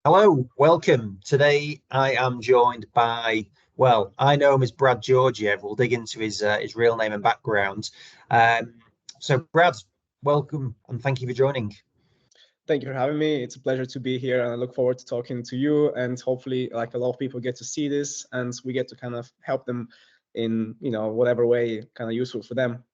Hello, welcome. Today I am joined by, well, I know him as Brad Georgiev. We'll dig into his real name and background. Um, so, Brad, welcome and thank you for joining. Thank you for having me. It's a pleasure to be here, and I look forward to talking to you. And hopefully, like a lot of people get to see this, and we get to kind of help them in whatever way kind of useful for them.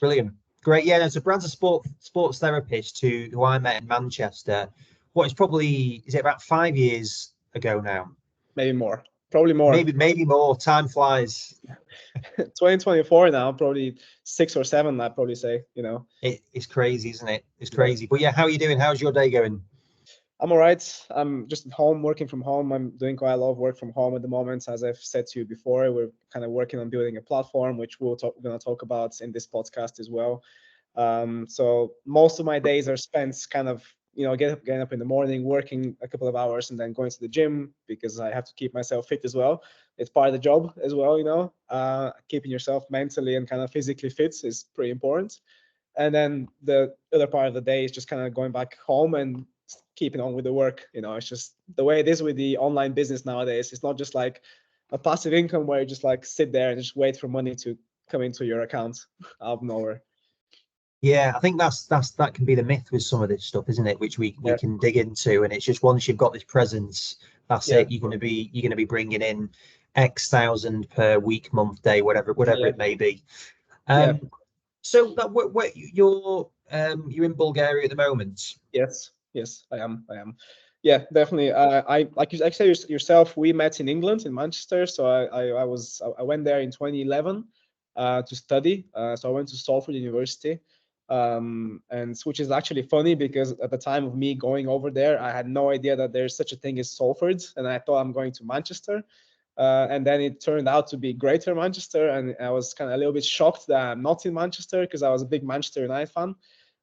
Brilliant, great. Yeah, no, so Brad's a sports therapist who I met in Manchester. What is probably is it about 5 years ago now? Maybe more, probably more. Maybe more. Time flies. 2024 now, probably 6 or 7. I'd probably say. It's crazy, isn't it? It's Yes. crazy. But yeah, how are you doing? How's your day going? I'm all right. I'm just at home, working from home. I'm doing quite a lot of work from home at the moment. As I've said to you before, we're kind of working on building a platform, which we're going to talk about in this podcast as well. So most of my days are spent kind of, getting up in the morning, working a couple of hours, and then going to the gym because I have to keep myself fit as well. It's part of the job as well. Keeping yourself mentally and kind of physically fit is pretty important. And then the other part of the day is just kind of going back home and keeping on with the work. It's just the way it is with the online business nowadays. It's not just like a passive income where you just like sit there and just wait for money to come into your account out of nowhere. Yeah, I think that can be the myth with some of this stuff, isn't it? Which we Yeah, can dig into, and it's just once you've got this presence, that's yeah, it. You're gonna be bringing in X thousand per week, month, day, whatever yeah, it may be. yeah. So that what you're in Bulgaria at the moment. Yes, yes, I am. Yeah, definitely. I like you say yourself. We met in England in Manchester. So I went there in 2011 to study. So I went to Salford University, and which is actually funny because at the time of me going over there, I had no idea that there's such a thing as Salford, and I thought I'm going to Manchester. And then it turned out to be Greater Manchester, and I was kind of a little bit shocked that I'm not in Manchester because I was a big Manchester United fan.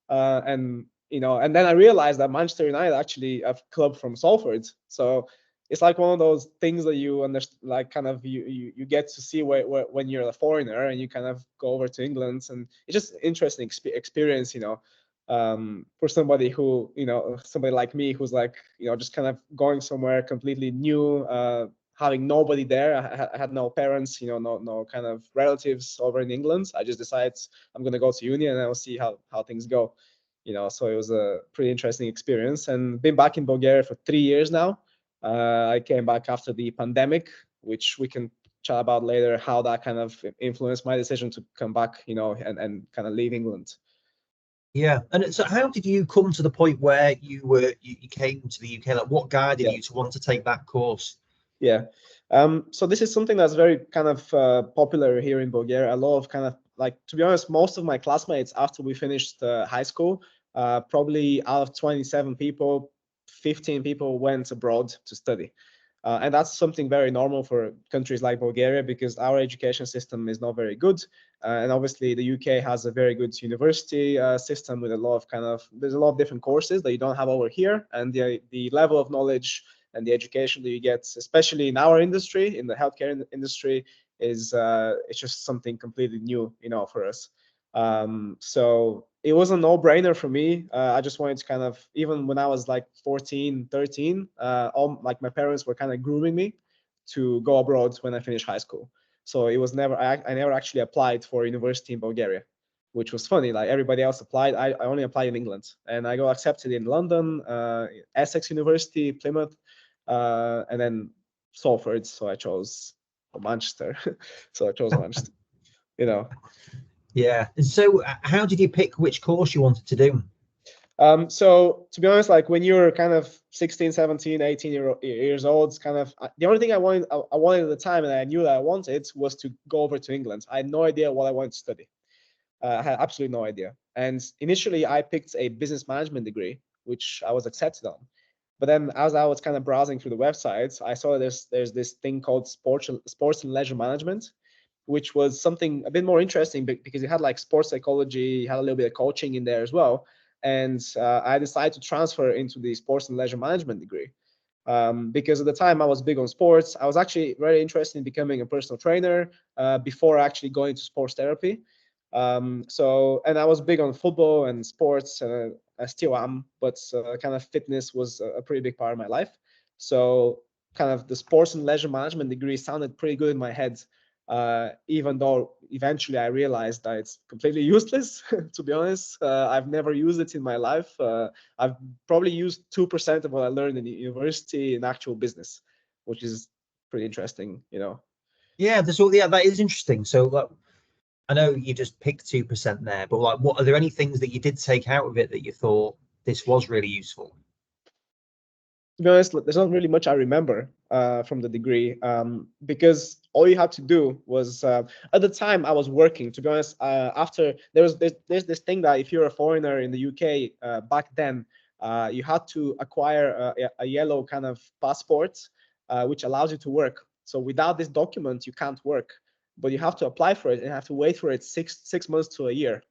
And then I realized that Manchester United actually have club from Salford. So it's like one of those things that you understand, like kind of you get to see when you're a foreigner and you kind of go over to England, and it's just interesting experience. For somebody who, somebody like me who's like, just kind of going somewhere completely new, having nobody there. I had no parents, no kind of relatives over in England. I just decided I'm going to go to uni and I'll see how things go. So it was a pretty interesting experience, and been back in Bulgaria for 3 years now. I came back after the pandemic, which we can chat about later, how that kind of influenced my decision to come back, and kind of leave England. Yeah, and so how did you come to the point where you came to the UK? Like, what guided Yeah. you to want to take that course? Yeah. So this is something that's very kind of popular here in Bulgaria. A lot of kind of like, to be honest, most of my classmates after we finished high school, probably out of 27 people, 15 people went abroad to study. And that's something very normal for countries like Bulgaria because our education system is not very good. And obviously the UK has a very good university system with a lot of there's a lot of different courses that you don't have over here. And the level of knowledge and the education that you get, especially in our industry, in the healthcare industry, is it's just something completely new, for us. So it was a no-brainer for me. I just wanted to kind of, even when I was like 14, 13, like my parents were kind of grooming me to go abroad when I finished high school. So it was never, I never actually applied for university in Bulgaria, which was funny. Like everybody else applied, I only applied in England, and I got accepted in London, Essex University, Plymouth, and then Salford. So I chose Manchester. So I chose Manchester. You know. Yeah. And so, how did you pick which course you wanted to do? So to be honest, like when you're kind of 16, 17, 18 years old, it's kind of the only thing I wanted at the time, and I knew that I wanted was to go over to England. I had no idea what I wanted to study. I had absolutely no idea. And initially, I picked a business management degree, which I was accepted on. But then, as I was kind of browsing through the websites, I saw there's this thing called sports and leisure management, which was something a bit more interesting because it had like sports psychology, had a little bit of coaching in there as well. And I decided to transfer into the sports and leisure management degree. Because at the time I was big on sports. I was actually very interested in becoming a personal trainer before actually going to sports therapy. And I was big on football and sports, I still am, but kind of fitness was a pretty big part of my life. So kind of the sports and leisure management degree sounded pretty good in my head, even though eventually I realized that it's completely useless. To be honest, I've never used it in my life. I've probably used 2% of what I learned in the university in actual business, which is pretty interesting, you know. Yeah, that is interesting. So like, I know you just picked 2% there, but like, what are there any things that you did take out of it that you thought this was really useful? To be honest, there's not really much I remember from the degree, because all you had to do was at the time I was working. To be honest, after there's this thing that if you're a foreigner in the UK back then, you had to acquire a yellow kind of passport, which allows you to work. So without this document, you can't work, but you have to apply for it and have to wait for it six months to a year.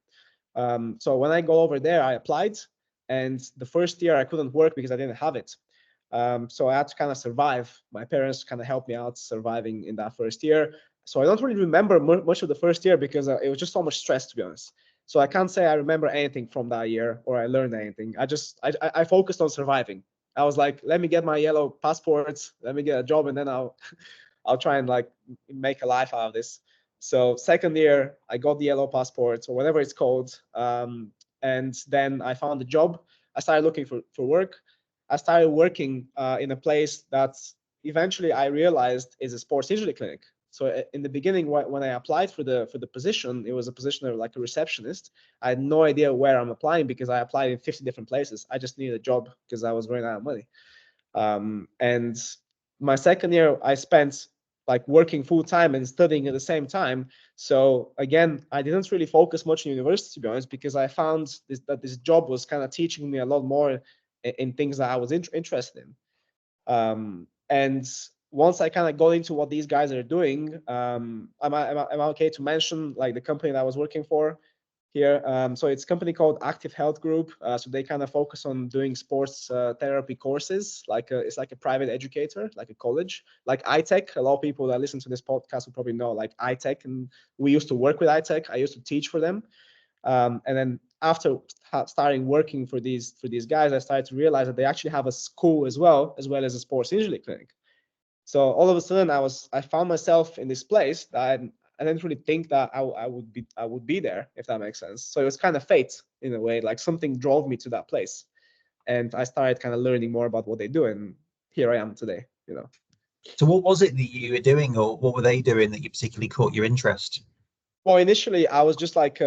So when I go over there, I applied, and the first year I couldn't work because I didn't have it. So I had to kind of survive. My parents kind of helped me out surviving in that first year. So I don't really remember much of the first year because it was just so much stress, to be honest. So I can't say I remember anything from that year or I learned anything. I focused on surviving. I was like, let me get my yellow passports, let me get a job, and then I'll try and like make a life out of this. So second year, I got the yellow passport or whatever it's called, and then I found a job. I started looking for work. I started working in a place that eventually I realized is a sports injury clinic. So in the beginning, when I applied for the position, it was a position of like a receptionist. I had no idea where I'm applying because I applied in 50 different places. I just needed a job because I was running out of money. And my second year, I spent like working full time and studying at the same time. So again, I didn't really focus much in university, to be honest, because I found that this job was kind of teaching me a lot more in things that I was interested in. And once I kind of got into what these guys are doing, am I okay to mention like the company that I was working for here? So it's a company called Active Health Group. So they kind of focus on doing sports therapy courses. It's like a private educator, like a college, like iTech. A lot of people that listen to this podcast will probably know like iTech, and we used to work with iTech. I used to teach for them. And then after starting working for these guys, I started to realize that they actually have a school as well as a sports injury clinic. So all of a sudden, I found myself in this place that I didn't really think that I would be there, if that makes sense. So it was kind of fate in a way, like something drove me to that place, and I started kind of learning more about what they do, and here I am today. You know. So what was it that you were doing, or what were they doing that you particularly caught your interest? Well, initially I was just like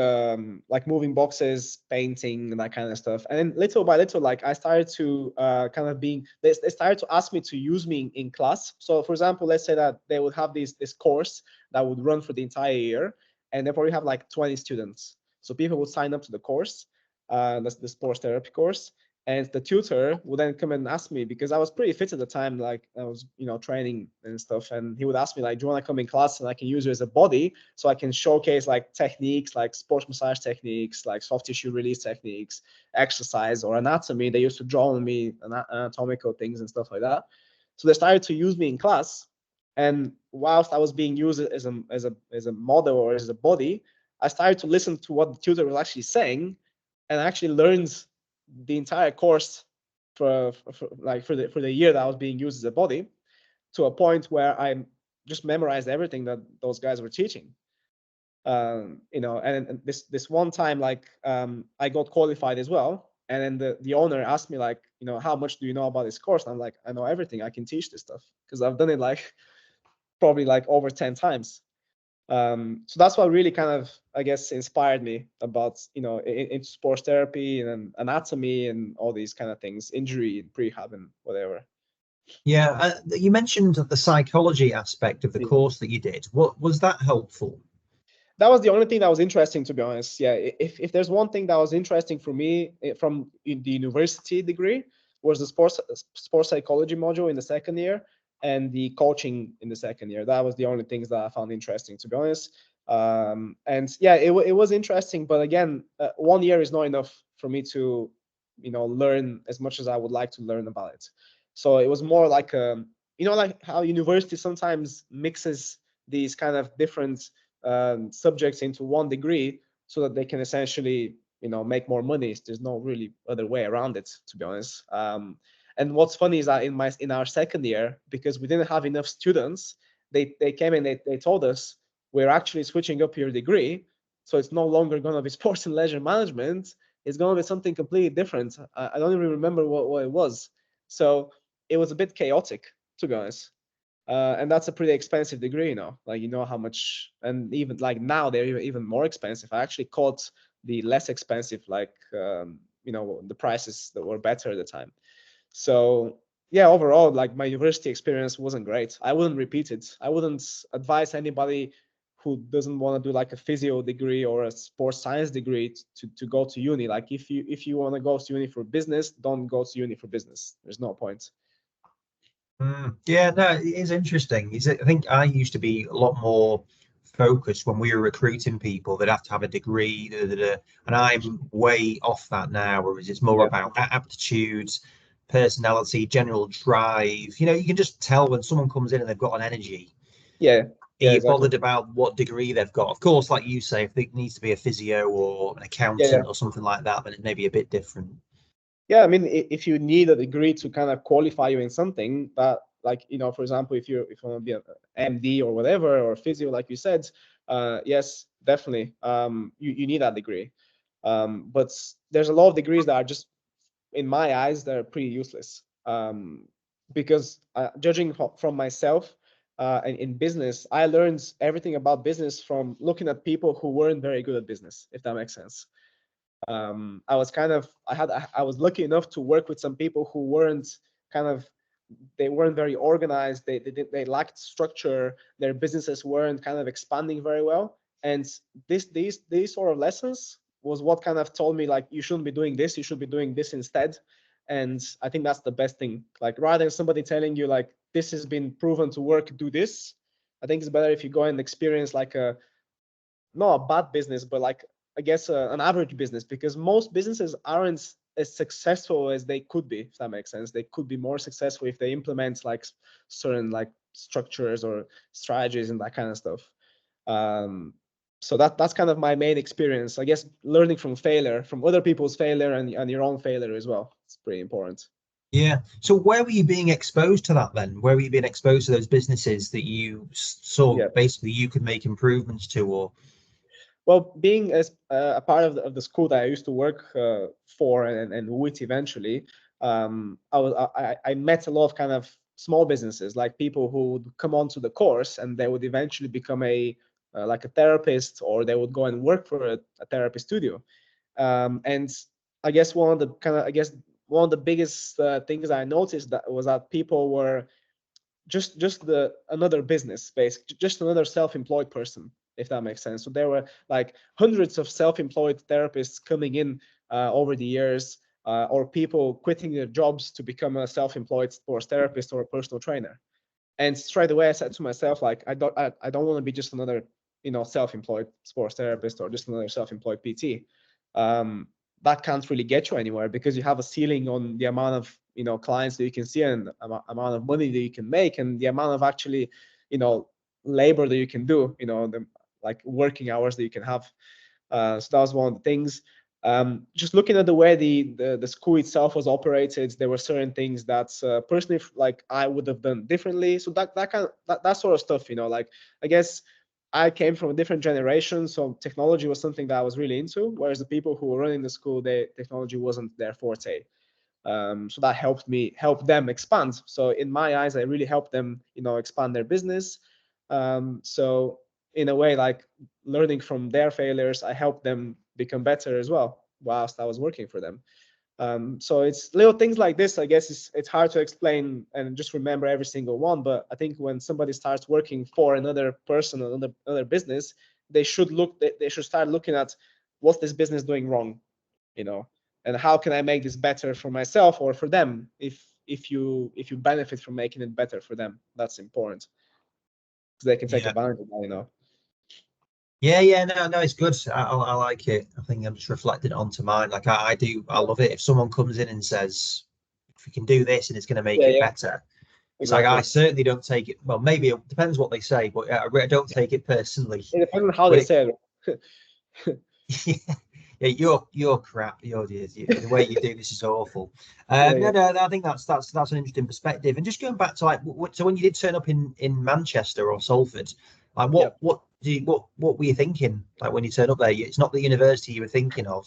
moving boxes, painting, and that kind of stuff. And then little by little, like I started to kind of they started to ask me to use me in class. So for example, let's say that they would have this course that would run for the entire year, and they probably have like 20 students. So people would sign up to the course, that's the sports therapy course. And the tutor would then come and ask me, because I was pretty fit at the time, like I was, training and stuff. And he would ask me like, do you want to come in class and I can use you as a body so I can showcase like techniques, like sports massage techniques, like soft tissue release techniques, exercise or anatomy. They used to draw on me anatomical things and stuff like that. So they started to use me in class. And whilst I was being used as a model or as a body, I started to listen to what the tutor was actually saying, and I actually learned the entire course for the year that I was being used as a body, to a point where I just memorized everything that those guys were teaching. And this one time, like I got qualified as well, and then the owner asked me like, how much do you know about this course? And I'm like, I know everything. I can teach this stuff because I've done it like probably like over 10 times. So that's what really kind of, I guess, inspired me about, into sports therapy and anatomy and all these kind of things, injury and prehab and whatever. Yeah, you mentioned the psychology aspect of the course that you did. What was that helpful? That was the only thing that was interesting, to be honest. Yeah, if there's one thing that was interesting for me from in the university degree, was the sports psychology module in the second year and the coaching in the second year. That was the only things that I found interesting, to be honest. And yeah, it was interesting, but again, 1 year is not enough for me to, learn as much as I would like to learn about it. So it was more like, like how university sometimes mixes these kind of different subjects into one degree so that they can essentially make more money. There's no really other way around it, to be honest. And what's funny is that in our second year, because we didn't have enough students, they came and they told us, we're actually switching up your degree, so it's no longer going to be sports and leisure management. It's going to be something completely different. I don't even remember what it was. So it was a bit chaotic, to be honest. And that's a pretty expensive degree, like, how much, and even like now they're even more expensive. I actually caught the less expensive, like, the prices that were better at the time. So yeah, overall, like, my university experience wasn't great. I wouldn't repeat it. I wouldn't advise anybody who doesn't want to do like a physio degree or a sports science degree to go to uni. Like, if you want to go to uni for business, don't go to uni for business. There's no point. Yeah, no, it is interesting. I think I used to be a lot more focused when we were recruiting people. They'd have to have a degree, and I'm way off that now. Whereas it's more about aptitudes, personality, general drive. You can just tell when someone comes in and they've got an energy. Yeah. Are you Exactly. bothered about what degree they've got? Of course, like you say, if it needs to be a physio or an accountant or something like that, then it may be a bit different. Yeah, I mean, if you need a degree to kind of qualify you in something, that, like, for example, if you want to be an MD or whatever, or physio, like you said, yes, definitely, you need that degree. But there's a lot of degrees that are just, in my eyes, they're pretty useless. Because judging from myself, in business, I learned everything about business from looking at people who weren't very good at business, if that makes sense. I was lucky enough to work with some people who weren't they weren't very organized. They lacked structure. Their businesses weren't kind of expanding very well. And these sort of lessons was what kind of told me, like, you shouldn't be doing this. You should be doing this instead. And I think that's the best thing. Like, rather than somebody telling you, like, this has been proven to work, do this. I think it's better if you go and experience, like, not a bad business, but, like, I guess an average business, because most businesses aren't as successful as they could be, if that makes sense. They could be more successful if they implement, like, certain, like, structures or strategies and that kind of stuff. So that's kind of my main experience, I guess, learning from failure, from other people's failure, and your own failure as well. It's pretty important. Yeah. So where were you being exposed to that then? Where were you being exposed to those businesses that you saw basically you could make improvements to, or? Well, being as a part of the school that I used to work for and with eventually, I met a lot of kind of small businesses, like people who would come onto the course and they would eventually become like a therapist, or they would go and work for a therapy studio. And I guess one of the biggest things I noticed that was that people were just another business, basically just another self-employed person, if that makes sense. So there were like hundreds of self-employed therapists coming in over the years, or people quitting their jobs to become a self-employed sports therapist or a personal trainer. And straight away I said to myself, like, I don't want to be just another self-employed sports therapist or just another self-employed PT. That can't really get you anywhere, because you have a ceiling on the amount of clients that you can see, and amount of money that you can make, and the amount of actually labor that you can do, the like working hours that you can have. So that was one of the things. Just looking at the way the school itself was operated, there were certain things that personally, like, I would have done differently. So that sort of stuff, like, I guess I came from a different generation, so technology was something that I was really into, whereas the people who were running the school, technology wasn't their forte. So that helped them expand. So in my eyes, I really helped them, expand their business. So in a way, like, learning from their failures, I helped them become better as well whilst I was working for them. So it's little things like this. I guess it's hard to explain and just remember every single one. But I think when somebody starts working for another person, another business, they should start looking at, what's this business doing wrong, and how can I make this better for myself or for them? If you benefit from making it better for them, that's important, because they can take Yeah. advantage of that. Yeah, no, it's good. I like it. I think I'm just reflecting it onto mine. Like I do, I love it. If someone comes in and says, if we can do this and it's going to make it Yeah, better, it's like I exactly. certainly don't take it. Well, maybe it depends what they say, but I don't take it personally. It depends on how When they it, say it. yeah, Yeah, you're crap. The way you do this is awful. Yeah, No, yeah, no, I think that's an interesting perspective. And just going back to like, so when you did turn up in Manchester or Salford, like yeah. what were you thinking? Like when you turn up there, it's not the university you were thinking of,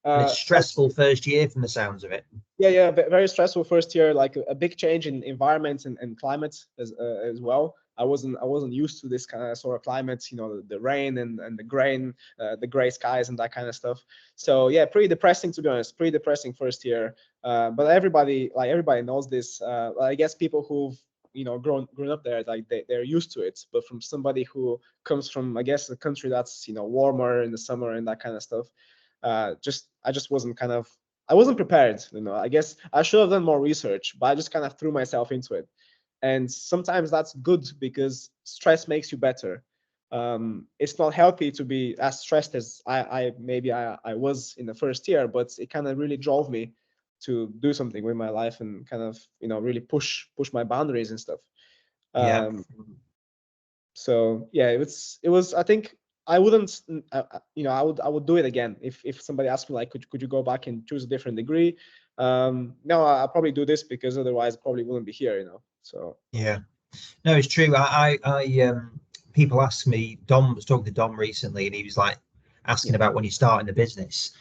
and it's Like stressful first year from the sounds of it. yeah, yeah, very stressful first year. Like a big change in environment and climate as well. I wasn't used to this kind of sort of climate, the rain and the gray skies and that kind of stuff. So yeah, pretty depressing, to be honest. Pretty depressing first year. But everybody knows this. I guess people who've grown up there, like they're used to it. But from somebody who comes from, I guess, a country that's warmer in the summer and that kind of stuff, I just wasn't kind of I wasn't prepared. I guess I should have done more research, but I just kind of threw myself into it. And sometimes that's good because stress makes you better. It's not healthy to be as stressed as I was in the first year, but it kind of really drove me to do something with my life and kind of really push my boundaries and stuff. Yeah. Um, so yeah, it was. I think I wouldn't. I would do it again if somebody asked me like, could you go back and choose a different degree? No, I'll probably do this because otherwise I probably wouldn't be here. So Yeah. No, it's true. People ask me, Dom was talking to Dom recently, and he was like asking yeah, about when you start in the business.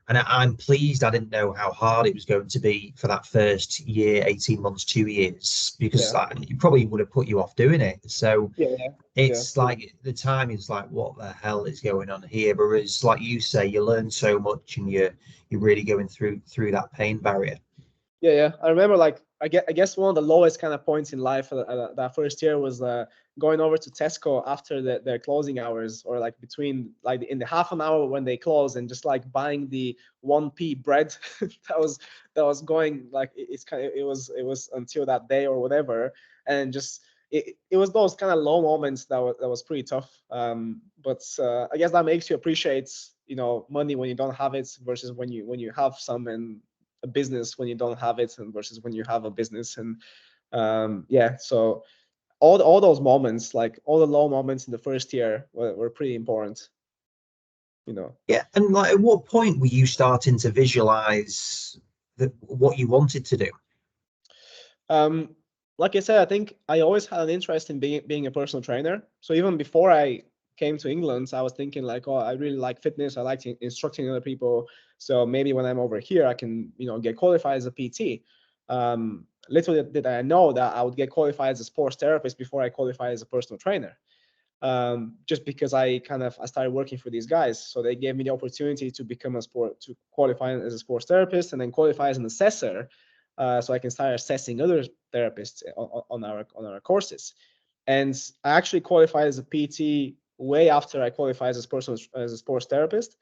And I'm pleased I didn't know how hard it was going to be for that first year, 18 months, 2 years, because yeah, like, it probably would have put you off doing it. So yeah, yeah, yeah, it's like the time is like, what the hell is going on here? Whereas, like you say, you learn so much and you're really going through that pain barrier. yeah, yeah. I remember like I guess one of the lowest kind of points in life that first year was going over to Tesco after their closing hours, or like between like in the half an hour when they close, and just like buying the 1p bread that was going like it's kind of it was until that day or whatever, and just it was those kind of low moments that was pretty tough. But I guess that makes you appreciate money when you don't have it versus when you have some, and a business when you don't have it and versus when you have a business. And yeah, so all those moments, like all the low moments in the first year, were pretty important. Yeah. And like, at what point were you starting to visualize what you wanted to do? um like I said, I think I always had an interest in being a personal trainer. So even before I came to England, I was thinking like, oh, I really like fitness, I like instructing other people, so maybe when I'm over here I can get qualified as a PT. Little did I know that I would get qualified as a sports therapist before I qualified as a personal trainer. Just because I started working for these guys, so they gave me the opportunity to qualify as a sports therapist and then qualify as an assessor, so I can start assessing other therapists on our courses. And I actually qualified as a PT way after I qualified as a sports therapist,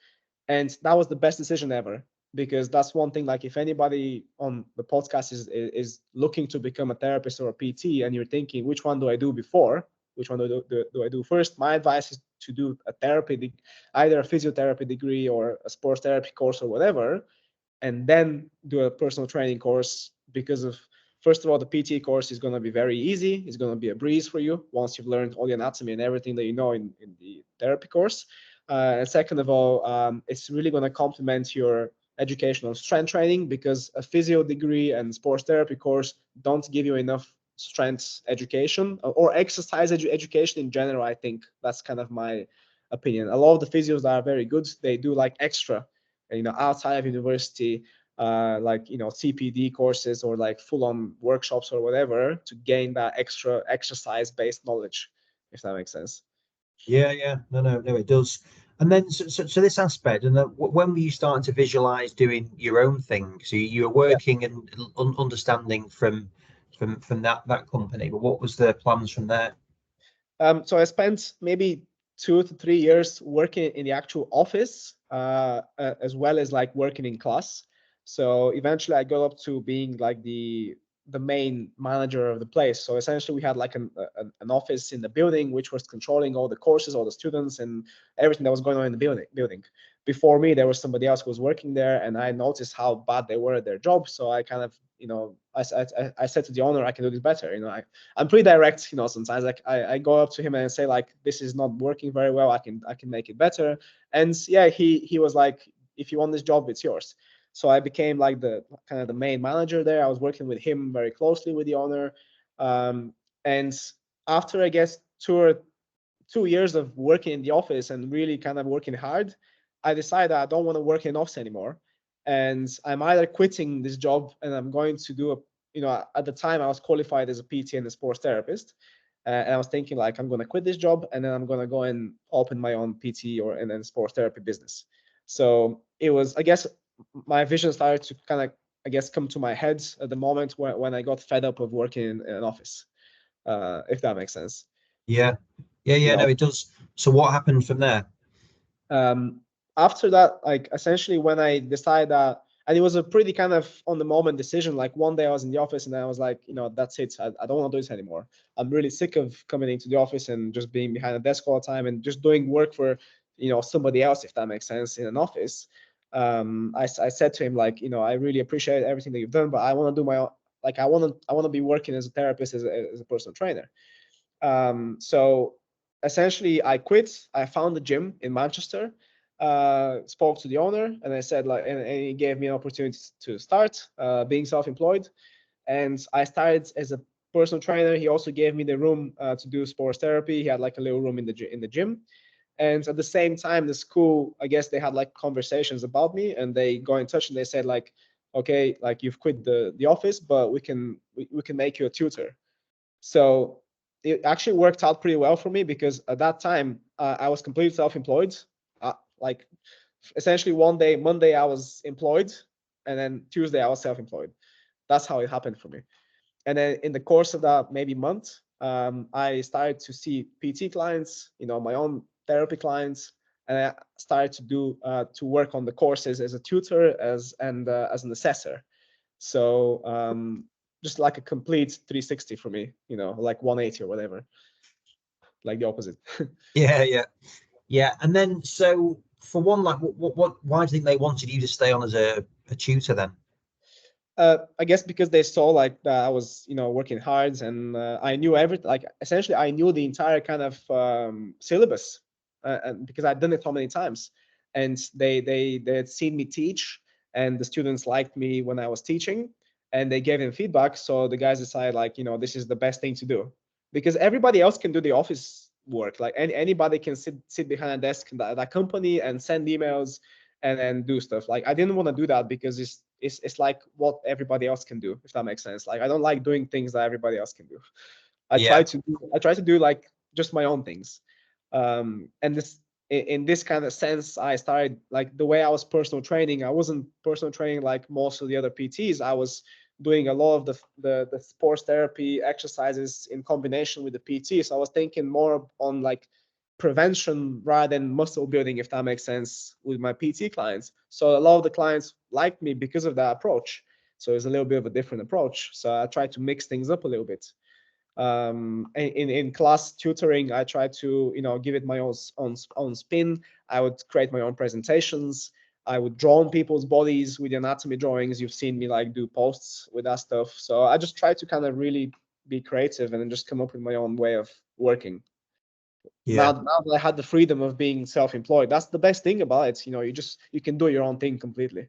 and that was the best decision ever, because that's one thing. Like if anybody on the podcast is looking to become a therapist or a PT, and you're thinking which one do I do before, which one do I do first, my advice is to do a therapy, either a physiotherapy degree or a sports therapy course or whatever, and then do a personal training course. Because of, first of all, the PT course is going to be very easy. It's going to be a breeze for you once you've learned all the anatomy and everything that you know in the therapy course. And second of all, it's really going to complement your education on strength training, because a physio degree and sports therapy course don't give you enough strength education or exercise education in general. I think that's kind of my opinion. A lot of the physios that are very good, they do like extra, outside of university, like CPD courses or like full-on workshops or whatever, to gain that extra exercise-based knowledge, if that makes sense. Yeah, yeah, no, it does. And then, so this aspect, and when were you starting to visualize doing your own thing? So you were Yeah. working and understanding from that company, but what was the plans from there? So I spent maybe 2 to 3 years working in the actual office, as well as like working in class. So eventually I got up to being like the main manager of the place. So essentially we had like an office in the building which was controlling all the courses, all the students, and everything that was going on in the building. before me there was somebody else who was working there, and I noticed how bad they were at their job. So I kind of, I said to the owner, I can do this better. I'm pretty direct. Sometimes like I go up to him and say like, this is not working very well. I can make it better. And yeah, he was like, if you want this job, it's yours. So I became like the kind of the main manager there. I was working with him very closely with the owner. And after, I guess, 2 years of working in the office and really kind of working hard, I decided I don't want to work in office anymore. And I'm either quitting this job and I'm going to do at the time I was qualified as a PT and a sports therapist. And I was thinking like, I'm going to quit this job and then I'm going to go and open my own PT and then sports therapy business. So it was, I guess, my vision started to kind of, I guess, come to my head at the moment when I got fed up of working in an office, if that makes sense. Yeah. No, it does. So what happened from there? After that, like essentially when I decided that, and it was a pretty kind of on the moment decision, like one day I was in the office and I was like, that's it. I don't want to do this anymore. I'm really sick of coming into the office and just being behind a desk all the time and just doing work for, somebody else, if that makes sense, in an office. I said to him like, I really appreciate everything that you've done, but I want to do my own, like I want to be working as a therapist, as a personal trainer. So essentially I quit. I found a gym in Manchester, spoke to the owner, and I said like, and he gave me an opportunity to start being self-employed. And I started as a personal trainer. He also gave me the room to do sports therapy. He had like a little room in the gym. And at the same time, the school, I guess they had like conversations about me, and they go in touch and they said like, okay, like you've quit the office, but we can make you a tutor. So it actually worked out pretty well for me because at that time I was completely self-employed. Like essentially one day, Monday I was employed, and then Tuesday I was self-employed. That's how it happened for me. And then in the course of that maybe month, I started to see PT clients, my own therapy clients, and I started to work on the courses as a tutor, as an assessor. So just like a complete 360 for me, like 180 or whatever, like the opposite. Yeah. And then, so for one, like, why do you think they wanted you to stay on as a tutor then? I guess because they saw like that I was, working hard, and I knew everything. Like essentially, I knew the entire kind of syllabus, and because I'd done it so many times, and they had seen me teach, and the students liked me when I was teaching, and they gave them feedback. So the guys decided like, this is the best thing to do, because everybody else can do the office work. Like anybody can sit behind a desk in that company and send emails and then do stuff. Like I didn't want to do that because it's like what everybody else can do, if that makes sense. Like I don't like doing things that everybody else can do. I try to do like just my own things. And this in this kind of sense, I started like the way I was personal training. I wasn't personal training like most of the other PTs. I was doing a lot of the sports therapy exercises in combination with the PT. So I was thinking more on like prevention rather than muscle building, if that makes sense, with my PT clients. So a lot of the clients liked me because of that approach. So it's a little bit of a different approach. So I try to mix things up a little bit. In class tutoring, I try to give it my own spin. I would create my own presentations. I would draw on people's bodies with anatomy drawings. You've seen me like do posts with that stuff. So I just try to kind of really be creative and then just come up with my own way of working. Now that I had the freedom of being self-employed, that's the best thing about it. You can do your own thing completely.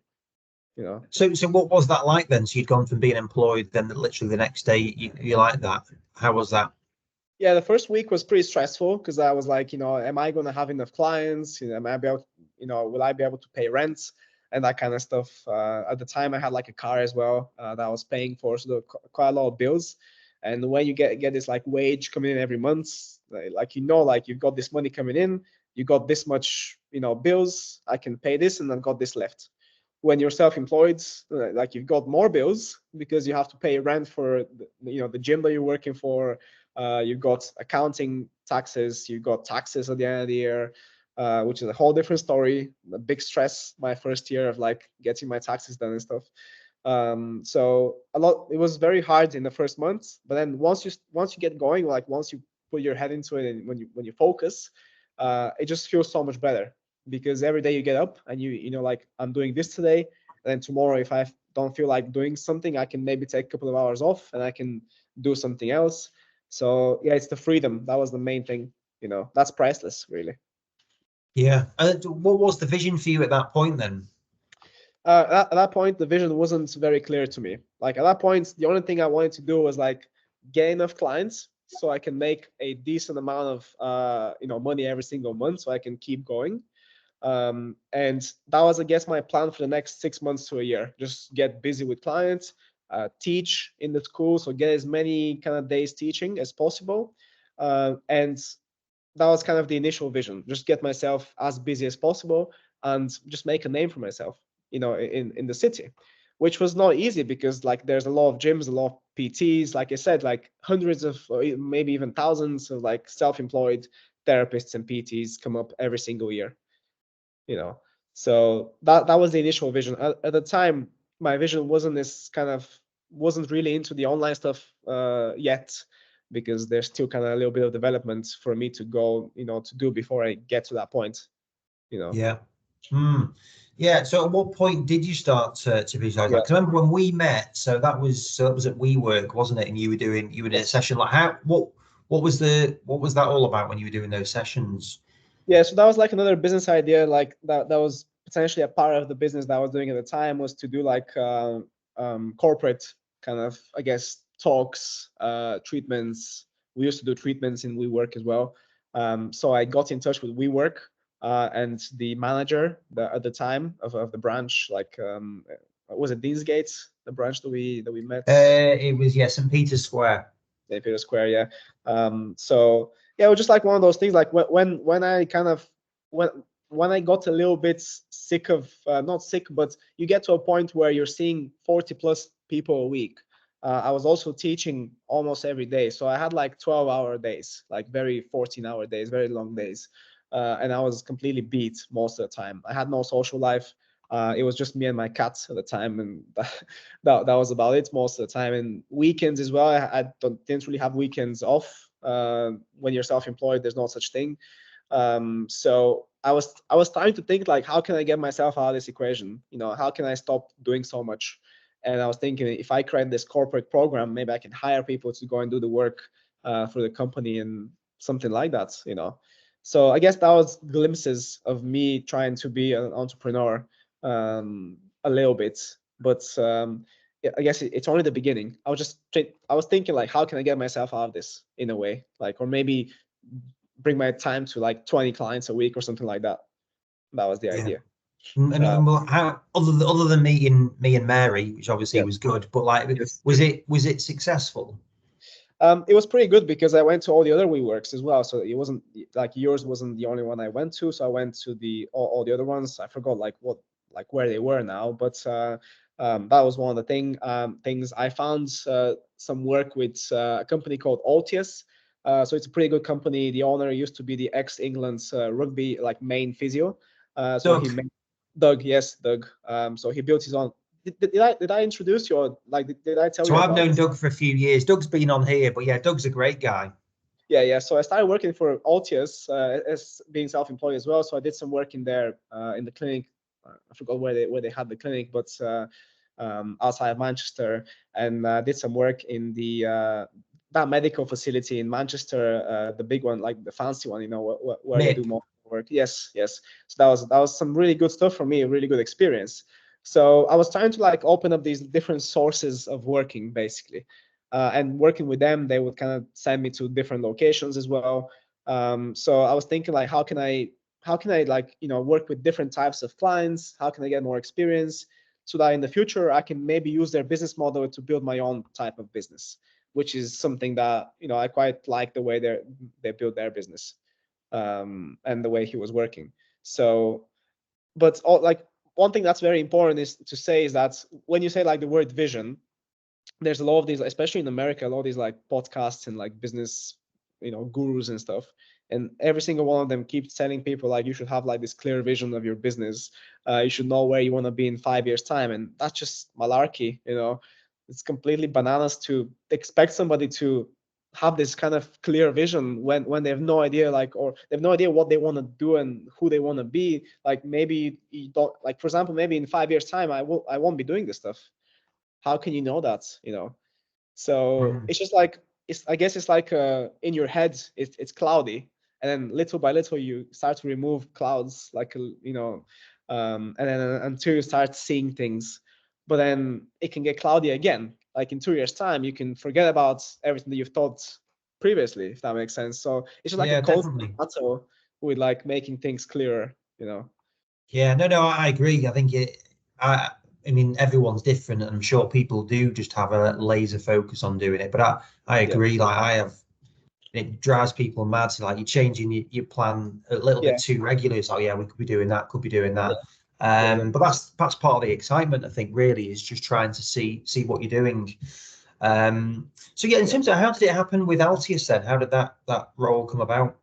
So what was that like then? So you'd gone from being employed, then literally the next day you like that. How was that? Yeah, the first week was pretty stressful because I was like, am I going to have enough clients? Am I able, will I be able to pay rent and that kind of stuff? At the time, I had like a car as well that I was paying for, so there were quite a lot of bills. And when you get this like wage coming in every month, like you've got this money coming in, you got this much, bills. I can pay this, and I've got this left. When you're self-employed, like you've got more bills because you have to pay rent for the gym that you're working for. You've got accounting taxes, you've got taxes at the end of the year, which is a whole different story. A big stress my first year of like getting my taxes done and stuff. So it was very hard in the first month, but then once you get going, like once you put your head into it and when you focus, it just feels so much better. because every day you get up and you know, like, I'm doing this today, and then tomorrow if I don't feel like doing something, I can maybe take a couple of hours off and I can do something else. So yeah, it's the freedom. That was the main thing, you know. That's priceless, really. Yeah. What was the vision for you at that point then? At that point, the vision wasn't very clear to me. Like, at that point, the only thing I wanted to do was like get enough clients so I can make a decent amount of you know, money every single month, so I can keep going. And that was, I guess, my plan for the next 6 months to a year. Just get busy with clients, teach in the school, so get as many kind of days teaching as possible. And that was kind of the initial vision. Just get myself as busy as possible and just make a name for myself, you know, in the city, which was not easy because, like, there's a lot of gyms, a lot of PTs, like I said, like hundreds of, or maybe even thousands of like self-employed therapists and PTs come up every single year, you know. So that was the initial vision. At the time, my vision wasn't really into the online stuff yet, because there's still kind of a little bit of development for me to go, you know, to do before I get to that point, you know. Yeah. Hmm. Yeah. So at what point did you start to visualize that? Yeah. Because I remember when we met, so that was at WeWork, wasn't it? And you were in a Yes. session. Like, what was that all about when you were doing those sessions? Yeah, so that was like another business idea, like that was potentially a part of the business that I was doing at the time, was to do like corporate kind of, I guess, talks, treatments. We used to do treatments in WeWork as well. So I got in touch with WeWork, and the manager at the time of the branch, like, was it Deansgate, the branch that we met? It was, yeah, St. Peter's Square. St. Peter's Square, yeah. So yeah, it was just like one of those things. Like when I kind of when I got a little bit sick of, not sick, but you get to a point where you're seeing 40 plus people a week. I was also teaching almost every day, so I had like 12-hour days, like very 14-hour days, very long days, and I was completely beat most of the time. I had no social life. It was just me and my cats at the time, and that was about it most of the time. And weekends as well, didn't really have weekends off. When you're self-employed, there's no such thing. So I was starting to think, like, how can I get myself out of this equation? You know, how can I stop doing so much? And I was thinking, if I create this corporate program, maybe I can hire people to go and do the work for the company and something like that. You know, so I guess that was glimpses of me trying to be an entrepreneur, a little bit, but yeah, I guess it's only the beginning. I was thinking, like, how can I get myself out of this in a way, like, or maybe bring my time to like 20 clients a week or something like that. That was the Yeah. idea. And well, how other than meeting me and Mary, which obviously Yeah. was good, but like, Yes. was it successful? It was pretty good because I went to all the other WeWorks as well. So it wasn't like yours wasn't the only one I went to. So I went to all the other ones. I forgot like where they were now, but that was one of the things. I found some work with a company called Altius. So it's a pretty good company. The owner used to be the ex-England's rugby like main physio. So he Doug. made Doug, yes, Doug. So he built his own. Did I introduce you, or like did I tell So you I've about? known Doug for a few years. Doug's been on here, but yeah, Doug's a great guy. Yeah. So I started working for Altius as being self-employed as well. So I did some work in there in the clinic. I forgot where they had the clinic, but outside of Manchester, and did some work in the that medical facility in Manchester, the big one, like the fancy one, you know, where they do Mip. more work. Yes, yes. So that was some really good stuff for me, a really good experience. So I was trying to like open up these different sources of working, basically. And working with them, they would kind of send me to different locations as well. So I was thinking, like, how can I like, you know, work with different types of clients? How can I get more experience so that in the future I can maybe use their business model to build my own type of business, which is something that, you know, I quite like the way they build their business, and the way he was working. So, but like, one thing that's very important is to say is that when you say like the word vision, there's a lot of these, especially in America, a lot of these like podcasts and like business, you know, gurus and stuff. And every single one of them keeps telling people like you should have like this clear vision of your business. You should know where you want to be in 5 years' time, and that's just malarkey. You know, it's completely bananas to expect somebody to have this kind of clear vision when they have no idea, like, or they have no idea what they want to do and who they want to be. Like maybe you don't, like for example, maybe in 5 years time I won't be doing this stuff. How can you know that, So Mm. it's just like, I guess it's like in your head it's cloudy, and then little by little you start to remove clouds, like and then until you start seeing things. But then it can get cloudy again. Like in 2 years time you can forget about everything that you've thought previously, if that makes sense. So it's just like a Yeah, constant definitely. battle with like making things clearer. Yeah, no, I agree. I think I mean, everyone's different, and I'm sure people do just have a laser focus on doing it. But I Yeah, agree. Like I have, it drives people mad. So like you're changing your plan a little bit yeah, too regularly. It's like, yeah, we could be doing that, could be doing yeah, that. yeah, But that's part of the excitement. I think really is just trying to see what you're doing. So yeah, in yeah. terms of how did it happen with Altius then? How did that role come about?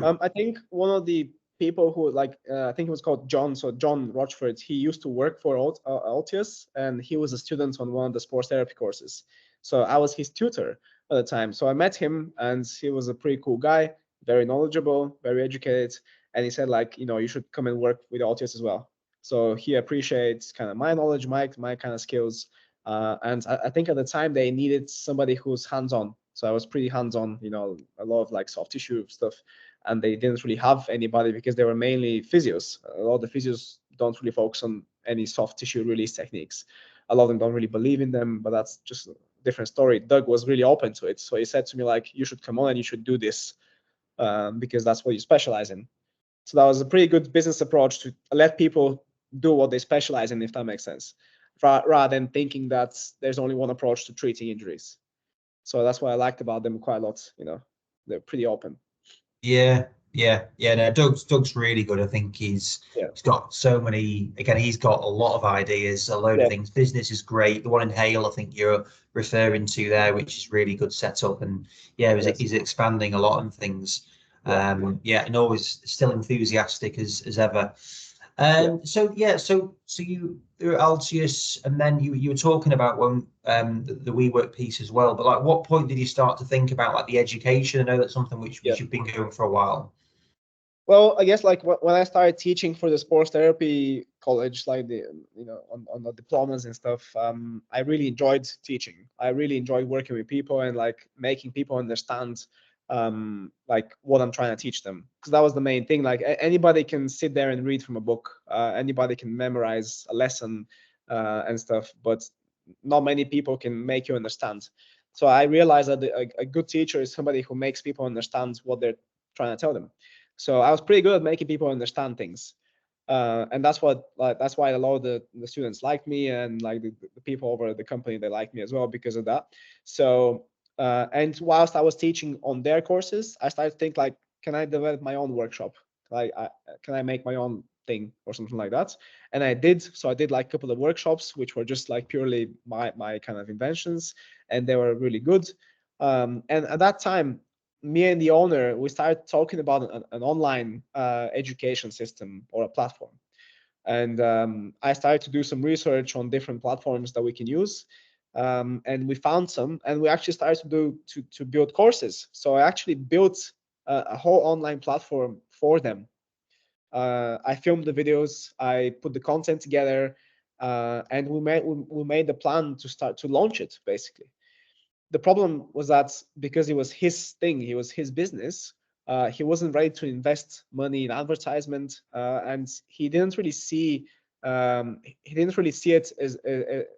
I think one of the people who like I think it was called John. So John Rochford. He used to work for Altius, and he was a student on one of the sports therapy courses. So I was his tutor at the time. So I met him, and he was a pretty cool guy, very knowledgeable, very educated. And he said like, you should come and work with Altius as well. So he appreciates kind of my knowledge, my kind of skills. And I think at the time they needed somebody who's hands-on. So I was pretty hands-on, a lot of like soft tissue stuff, and they didn't really have anybody because they were mainly physios. A lot of the physios don't really focus on any soft tissue release techniques. A lot of them don't really believe in them, but that's just a different story. Doug was really open to it. So he said to me, like, you should come on and you should do this because that's what you specialize in. So that was a pretty good business approach to let people do what they specialize in, if that makes sense, rather than thinking that there's only one approach to treating injuries. So that's what I liked about them quite a lot. They're pretty open. Yeah, yeah. No, Doug's really good. I think Yeah, he's got so many. Again, he's got a lot of ideas, a load of yeah, things. Business is great. The one in Hale, I think you're referring to there, which is really good setup. And yeah, yes, he's expanding a lot of things. yeah, Yeah, and always still enthusiastic as ever. yeah. So yeah, so you were at Altius, and then you were talking about when the WeWork piece as well. But like, what point did you start to think about like the education? I know that's something which Yeah. you've been doing for a while. Well, I guess like when I started teaching for the sports therapy college, like on the diplomas and stuff, I really enjoyed teaching. I really enjoyed working with people and like making people understand like what I'm trying to teach them, because that was the main thing. Like anybody can sit there and read from a book, anybody can memorize a lesson and stuff, but not many people can make you understand. So I realized that a good teacher is somebody who makes people understand what they're trying to tell them. So I was pretty good at making people understand things, and that's why a lot of the students liked me, and like the people over the company, they liked me as well because of that. So and whilst I was teaching on their courses, I started to think like, can I develop my own workshop? Like, can I make my own thing or something like that? And I did. So I did like a couple of workshops, which were just like purely my kind of inventions, and they were really good. And at that time, me and the owner, we started talking about an online education system or a platform. And I started to do some research on different platforms that we can use. And we found some, and we actually started to build courses. So I actually built a whole online platform for them. I filmed the videos, I put the content together, and we made the plan to start to launch it basically. The problem was that because it was his thing, he was his business, he wasn't ready to invest money in advertisement, and he didn't really see it as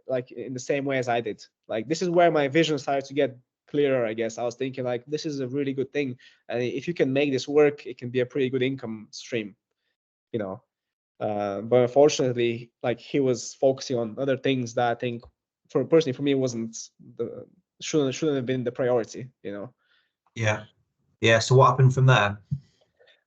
like in the same way as I did. Like this is where my vision started to get clearer, I guess. I was thinking like, this is a really good thing, and if you can make this work, it can be a pretty good income stream, you know. But unfortunately, like he was focusing on other things that I think, for personally for me, wasn't the shouldn't have been the priority, you know. Yeah, yeah. So what happened from there?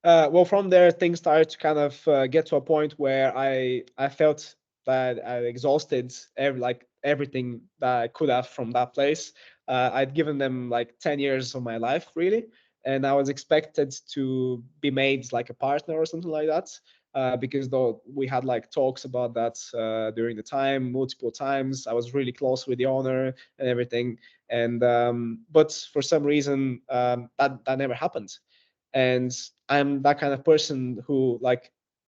Well, from there, things started to kind of get to a point where I felt that I exhausted everything that I could have from that place. I'd given them like 10 years of my life, really, and I was expected to be made like a partner or something like that. because though we had like talks about that during the time, multiple times. I was really close with the owner and everything, and but for some reason that never happened. And I'm that kind of person who, like,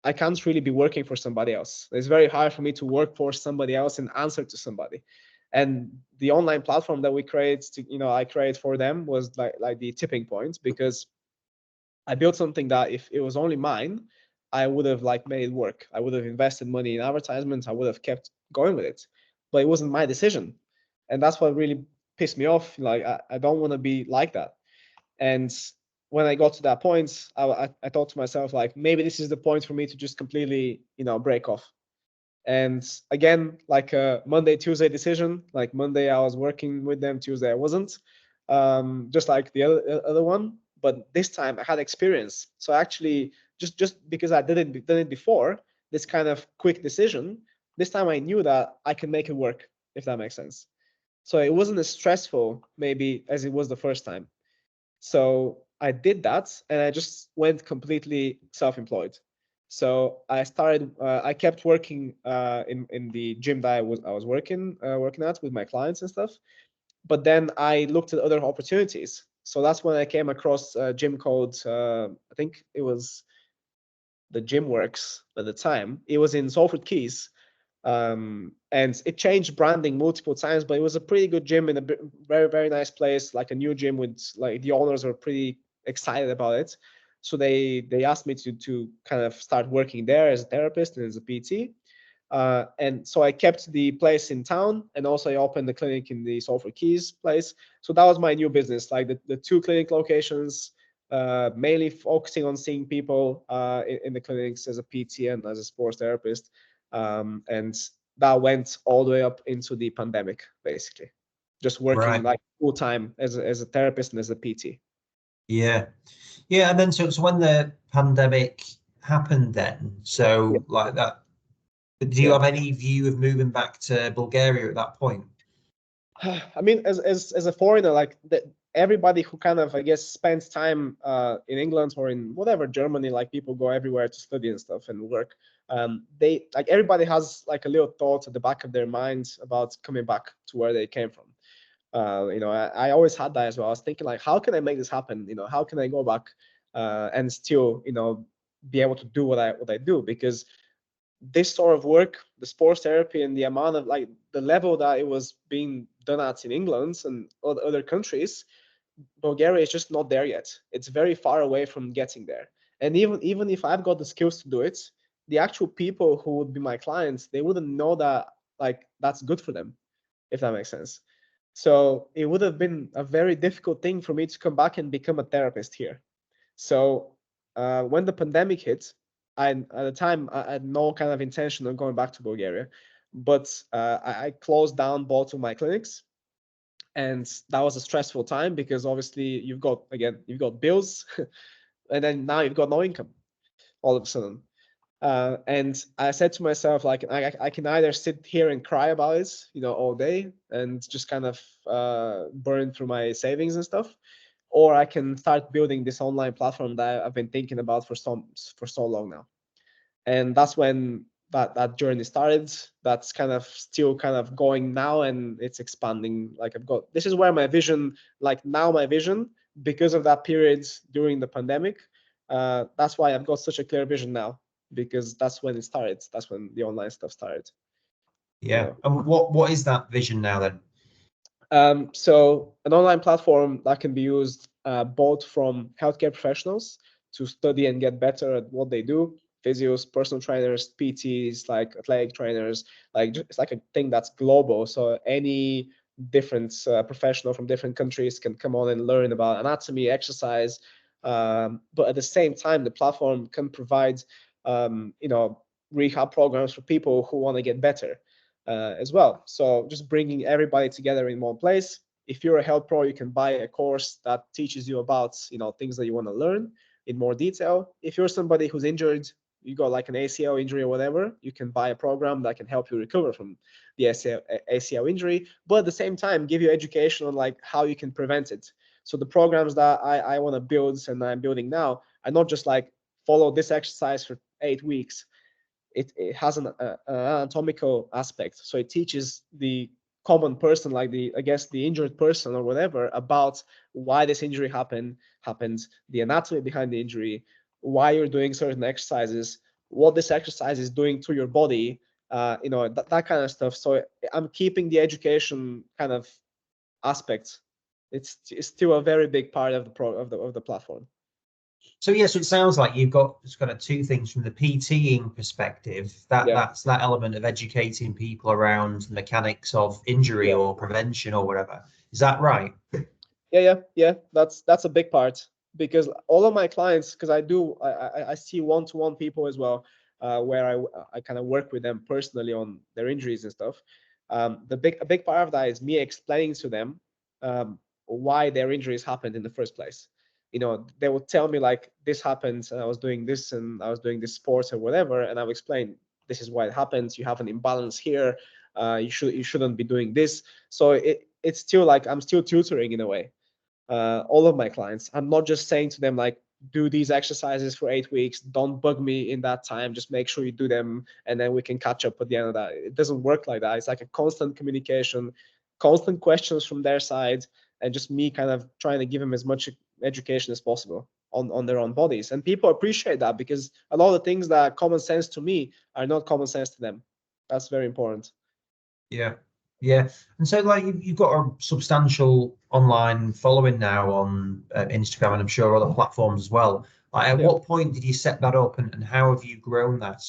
I can't really be working for somebody else. It's very hard for me to work for somebody else and answer to somebody. And the online platform that we create, I create for them was like the tipping point, because I built something that if it was only mine, I would have like made it work. I would have invested money in advertisements. I would have kept going with it, but it wasn't my decision, and that's what really pissed me off. Like I don't want to be like that. And when I got to that point, I thought to myself, like, maybe this is the point for me to just completely, break off. And again, like a Monday, Tuesday decision. Like Monday, I was working with them. Tuesday, I wasn't. Just like the other one. But this time, I had experience. So actually, just because I didn't done it before, this kind of quick decision. This time, I knew that I can make it work, if that makes sense. So it wasn't as stressful, maybe, as it was the first time. So I did that, and I just went completely self-employed. So I kept working in the gym that I was working at with my clients and stuff. But then I looked at other opportunities. So that's when I came across a gym called I think it was the Gym Works at the time. It was in Salford Keys, and it changed branding multiple times, but it was a pretty good gym in a very, very nice place, like a new gym with, like, the owners were pretty excited about it. So they asked me to kind of start working there as a therapist and as a PT. And so I kept the place in town, and also I opened the clinic in the Salford Keys place. So that was my new business, like the two clinic locations, mainly focusing on seeing people in the clinics as a PT and as a sports therapist. And that went all the way up into the pandemic, basically, just working Right. like full time as a therapist and as a PT. Yeah. Yeah. And then so when the pandemic happened then, Yeah, so like that, do you yeah. have any view of moving back to Bulgaria at that point? I mean, as a foreigner, like everybody who kind of, I guess, spends time in England or in whatever Germany, like people go everywhere to study and stuff and work. They, like, everybody has like a little thought at the back of their minds about coming back to where they came from. I always had that as well. I was thinking, like, how can I make this happen? How can I go back and still, be able to do what I do? Because this sort of work, the sports therapy, and the amount of, like, the level that it was being done at in England and other countries, Bulgaria is just not there yet. It's very far away from getting there. And even if I've got the skills to do it, the actual people who would be my clients, they wouldn't know that, like, that's good for them, if that makes sense. So it would have been a very difficult thing for me to come back and become a therapist here. So when the pandemic hit, at the time I had no kind of intention of going back to Bulgaria, but I closed down both of my clinics, and that was a stressful time because obviously you've got bills, and then now you've got no income all of a sudden. And I said to myself, like, I can either sit here and cry about it, all day, and just kind of burn through my savings and stuff, or I can start building this online platform that I've been thinking about for so long now. And that's when that journey started. That's kind of still kind of going now, and it's expanding. Like, this is where my vision, like now my vision, because of that period during the pandemic, that's why I've got such a clear vision now, because that's when it started. That's when the online stuff started. you Yeah. know And what is that vision now then? So an online platform that can be used both from healthcare professionals to study and get better at what they do, physios, personal trainers, PTs, like athletic trainers, like it's like a thing that's global. So any different professional from different countries can come on and learn about anatomy, exercise. But at the same time, the platform can provide, rehab programs for people who want to get better as well. So just bringing everybody together in one place. If you're a health pro, you can buy a course that teaches you about, things that you want to learn in more detail. If you're somebody who's injured, you got like an ACL injury or whatever, you can buy a program that can help you recover from the ACL injury, but at the same time give you education on like how you can prevent it. So the programs that I want to build and I'm building now are not just like follow this exercise for 8 weeks. It has an anatomical aspect, so it teaches the common person, like I guess the injured person or whatever, about why this injury happens, the anatomy behind the injury, why you're doing certain exercises, what this exercise is doing to your body, that kind of stuff. So I'm keeping the education kind of aspect. It's still a very big part of the platform. So yeah, so it sounds like you've got just kind of two things from the PTing perspective. That's that element of educating people around the mechanics of injury or prevention or whatever. Is that right? Yeah. That's a big part, because all of my clients, because I see one-to-one people as well, where I kind of work with them personally on their injuries and stuff. A big part of that is me explaining to them why their injuries happened in the first place. They would tell me like, this happened and I was doing this and I was doing this sports or whatever, and I'll explain, this is why it happens. You have an imbalance here. You shouldn't be doing this. So it's still like I'm still tutoring in a way. All of my clients, I'm not just saying to them like, do these exercises for 8 weeks, don't bug me in that time, just make sure you do them and then we can catch up at the end of that. It doesn't work like that. It's like a constant communication, constant questions from their side, and just me kind of trying to give them as much education as possible on their own bodies. And people appreciate that, because a lot of the things that are common sense to me are not common sense to them. That's very important. Yeah. And so like you've got a substantial online following now on Instagram, and I'm sure other platforms as well. Like, at what point did you set that up, and how have you grown that?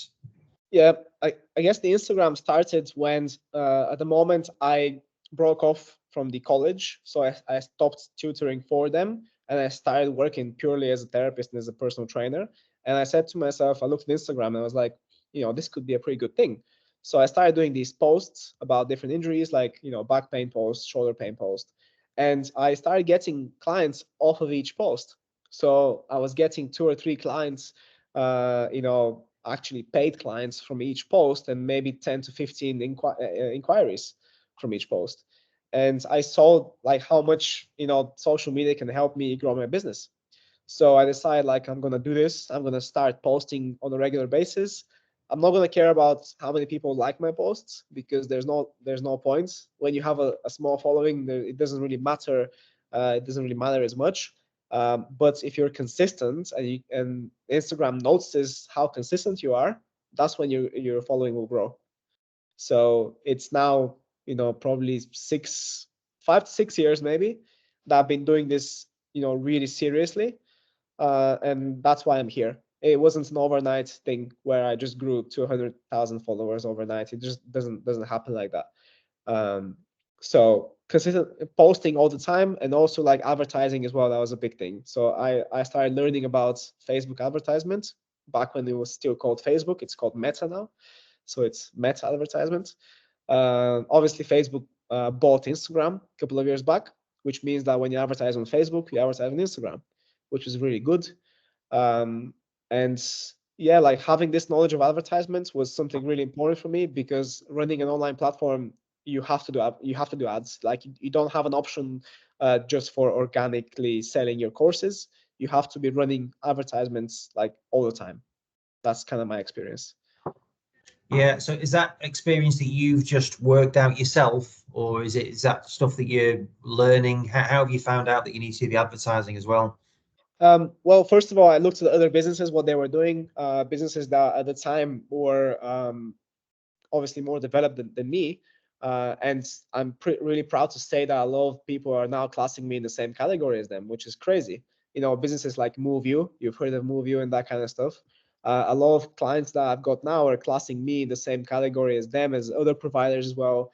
Yeah, I guess the Instagram started when at the moment I broke off from the college. So I stopped tutoring for them and I started working purely as a therapist and as a personal trainer. And I said to myself, I looked at Instagram and I was like, this could be a pretty good thing. So I started doing these posts about different injuries, like, back pain posts, shoulder pain post. And I started getting clients off of each post. So I was getting 2 or 3 clients, actually paid clients from each post, and maybe 10 to 15 inquiries from each post. And I saw like how much social media can help me grow my business. So I decided like, I'm gonna do this. I'm gonna start posting on a regular basis. I'm not gonna care about how many people like my posts, because there's no point when you have a small following. It doesn't really matter. It doesn't really matter as much. But if you're consistent and Instagram notices how consistent you are, that's when your following will grow. So it's now, probably 5 to 6 years maybe that I've been doing this, really seriously. And that's why I'm here. It wasn't an overnight thing where I just grew to 100,000 followers overnight. It just doesn't happen like that. So consistent posting all the time, and also like advertising as well. That was a big thing. So I started learning about Facebook advertisement back when it was still called Facebook. It's called Meta now. So it's Meta advertisement. Obviously, Facebook bought Instagram a couple of years back, which means that when you advertise on Facebook, you advertise on Instagram, which is really good. And yeah, like having this knowledge of advertisements was something really important for me, because running an online platform, you have to do ads. Like you don't have an option just for organically selling your courses. You have to be running advertisements like all the time. That's kind of my experience. Yeah, so is that experience that you've just worked out yourself, or is that stuff that you're learning? How have you found out that you need to do the advertising as well? Well, first of all, I looked at other businesses, what they were doing, businesses that at the time were obviously more developed than me. And I'm really proud to say that a lot of people are now classing me in the same category as them, which is crazy. Businesses like MoveU, you've heard of MoveU and that kind of stuff. A lot of clients that I've got now are classing me in the same category as them, as other providers as well.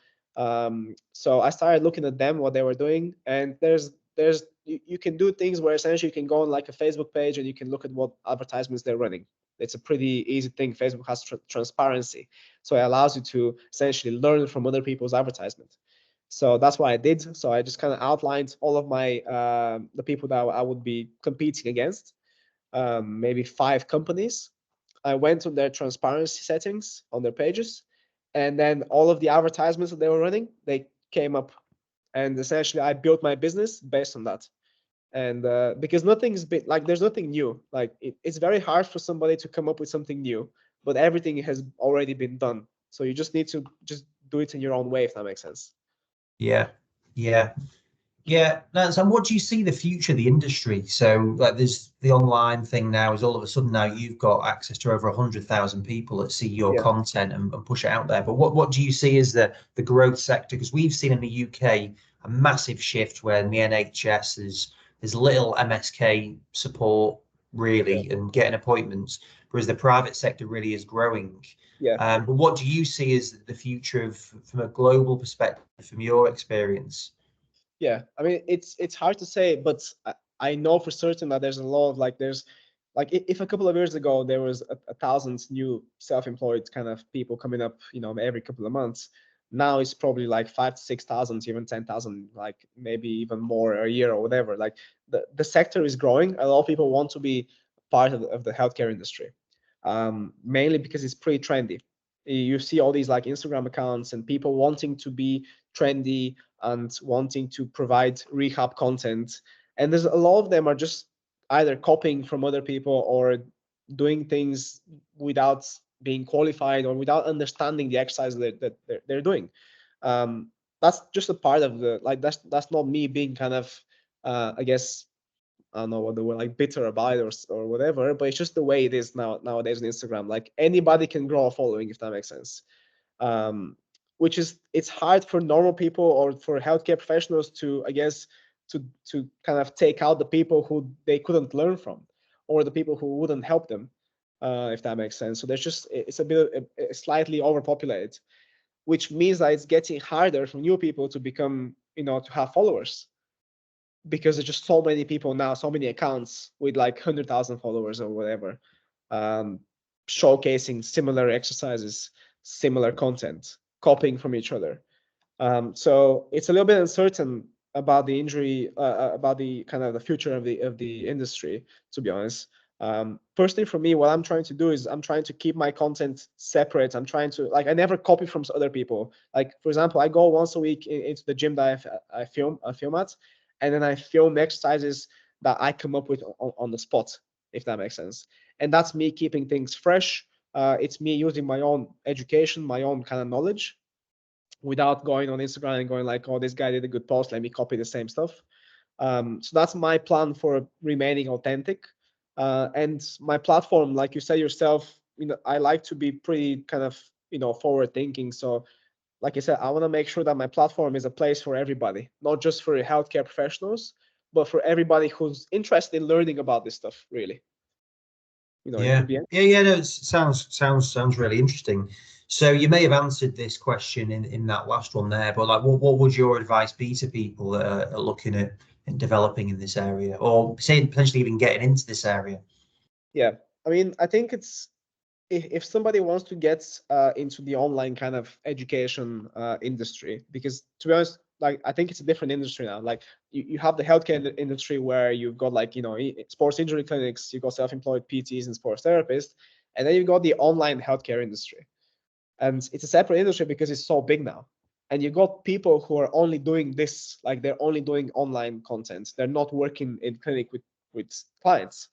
So I started looking at them, what they were doing, and you can do things where essentially you can go on like a Facebook page and you can look at what advertisements they're running. It's a pretty easy thing. Facebook has transparency, so it allows you to essentially learn from other people's advertisements. So that's what I did. So I just kind of outlined all of my the people that I would be competing against, maybe 5 companies. I went on their transparency settings on their pages, and then all of the advertisements that they were running, they came up, and essentially I built my business based on that. And because nothing's been like, there's nothing new. Like it's very hard for somebody to come up with something new, but everything has already been done. So you just need to just do it in your own way, if that makes sense. Yeah, yeah. Yeah, no, so what do you see the future of the industry? So, like, there's the online thing now. Is all of a sudden now you've got access to over 100,000 people that see your Yeah, content and push it out there. But what do you see as the growth sector? Because we've seen in the UK a massive shift where in the NHS there's little MSK support yeah, really and getting appointments, whereas the private sector really is growing. yeah. But what do you see as the future of from a global perspective, from your experience? Yeah, I mean, it's hard to say, but I know for certain that there's a lot of like, there's like, if a couple of years ago there was a thousand new self-employed kind of people coming up, every couple of months, now it's probably like 5 to 6 thousand, even 10,000, like maybe even more a year or whatever. Like the sector is growing. A lot of people want to be part of the healthcare industry, mainly because it's pretty trendy. You see all these like Instagram accounts and people wanting to be trendy and wanting to provide rehab content. And there's a lot of them are just either copying from other people or doing things without being qualified or without understanding the exercise that they're doing. That's just a part of the, like, that's not me being kind of, I guess, I don't know what the word, like, bitter about it or whatever, but it's just the way it is nowadays on Instagram. Like anybody can grow a following, if that makes sense. Um, which is, it's hard for normal people or for healthcare professionals to, I guess, to kind of take out the people who they couldn't learn from, or the people who wouldn't help them, if that makes sense. So there's just, it's a bit slightly overpopulated, which means that it's getting harder for new people to become, to have followers, because there's just so many people now, so many accounts with like 100,000 followers or whatever, um, showcasing similar exercises, similar content, copying from each other. So it's a little bit uncertain about the injury, about the kind of the future of the industry, to be honest. Personally, for me, what I'm trying to do is I'm trying to keep my content separate. I'm trying to, like, I never copy from other people. Like, for example, I go once a week into the gym that I film at, and then I film exercises that I come up with on the spot, if that makes sense. And that's me keeping things fresh. It's me using my own education, my own kind of knowledge, without going on Instagram and going like, oh, this guy did a good post, let me copy the same stuff. So that's my plan for remaining authentic. And my platform, like you said yourself, I like to be pretty kind of, forward thinking. So like I said, I want to make sure that my platform is a place for everybody, not just for healthcare professionals, but for everybody who's interested in learning about this stuff, really. It Yeah, could be. yeah. No, it sounds really interesting. So you may have answered this question in that last one there, but like, what would your advice be to people that are looking at and developing in this area, or say potentially even getting into this area? Yeah, I mean, I think it's, if somebody wants to get into the online kind of education industry, because to be honest, like, I think it's a different industry now. Like you have the healthcare industry where you've got like, sports injury clinics, you've got self-employed PTs and sports therapists, and then you've got the online healthcare industry. And it's a separate industry because it's so big now. And you've got people who are only doing this, like they're only doing online content. They're not working in clinic with clients.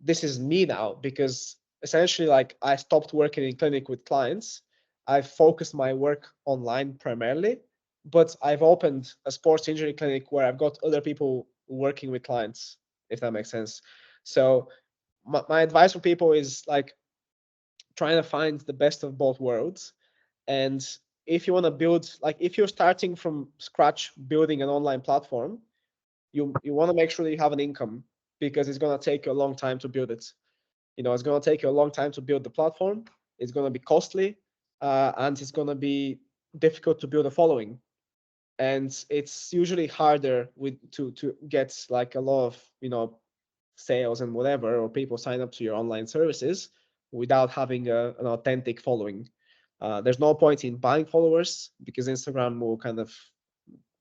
This is me now, because essentially, like, I stopped working in clinic with clients. I focused my work online primarily, but I've opened a sports injury clinic where I've got other people working with clients, if that makes sense. So my advice for people is like trying to find the best of both worlds. And if you want to build, like, if you're starting from scratch building an online platform, you want to make sure that you have an income, because it's going to take you a long time to build it. It's going to take you a long time to build the platform. It's going to be costly, and it's going to be difficult to build a following. And it's usually harder to get like a lot of sales and whatever, or people sign up to your online services without having an authentic following. There's no point in buying followers, because Instagram will kind of,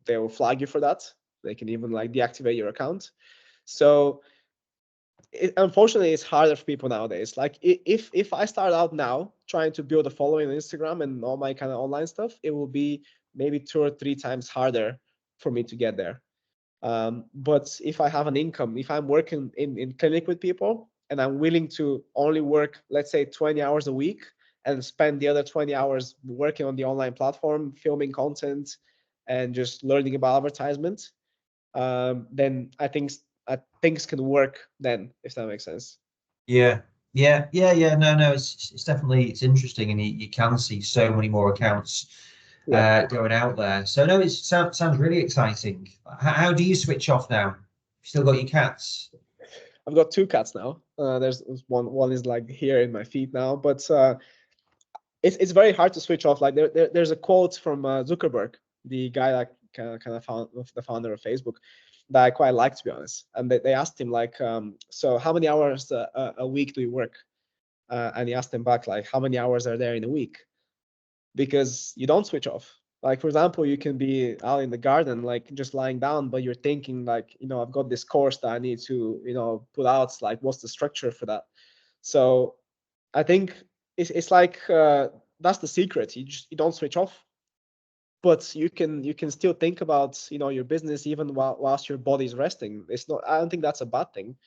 they will flag you for that. They can even like deactivate your account. So unfortunately, it's harder for people nowadays. Like if I start out now trying to build a following on Instagram and all my kind of online stuff, it will be maybe 2 or 3 times harder for me to get there. But if I have an income, if I'm working in clinic with people and I'm willing to only work, let's say 20 hours a week and spend the other 20 hours working on the online platform, filming content and just learning about advertisement, then I think things can work then, if that makes sense. Yeah, yeah. No, it's definitely it's interesting, and you can see so many more accounts Yeah. going out there. So no, it sounds really exciting. How do you switch off now? You still got your cats? I've got two cats now. There's one is like here in my feet now, but it's very hard to switch off. Like there's a quote from Zuckerberg, the guy that kind of found the founder of Facebook, that I quite like, to be honest. And they asked him like, so how many hours a week do you work? And he asked them back like, how many hours are there in a week? Because you don't switch off. Like for example, you can be out in the garden, like just lying down, but you're thinking like, I've got this course that I need to, put out. Like, what's the structure for that? So I think it's like that's the secret. You don't switch off, but you can still think about your business even whilst your body's resting. It's not. I don't think that's a bad thing.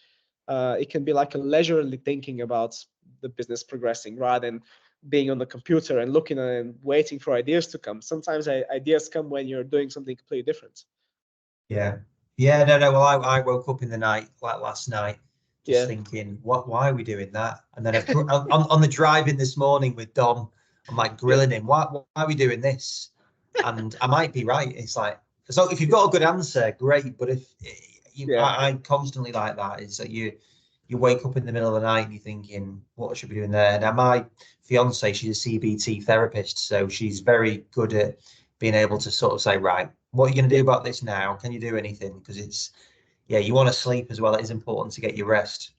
It can be like a leisurely thinking about the business progressing rather than being on the computer and looking at it and waiting for ideas to come. Sometimes ideas come when you're doing something completely different. Yeah, yeah. No. Well, I woke up in the night like last night, just Yeah, thinking, why are we doing that? And then on the drive in this morning with Dom, I'm like yeah, grilling him. Why are we doing this? And I might be right. It's like, so if you've got a good answer, great. But if yeah, I constantly like that, is that you wake up in the middle of the night and you're thinking, what should we be doing there? Now my fiance, she's a CBT therapist, so she's very good at being able to sort of say, right, what are you going to yeah. do about this now? Can you do anything? Because it's, yeah, you want to sleep as well. It is important to get your rest.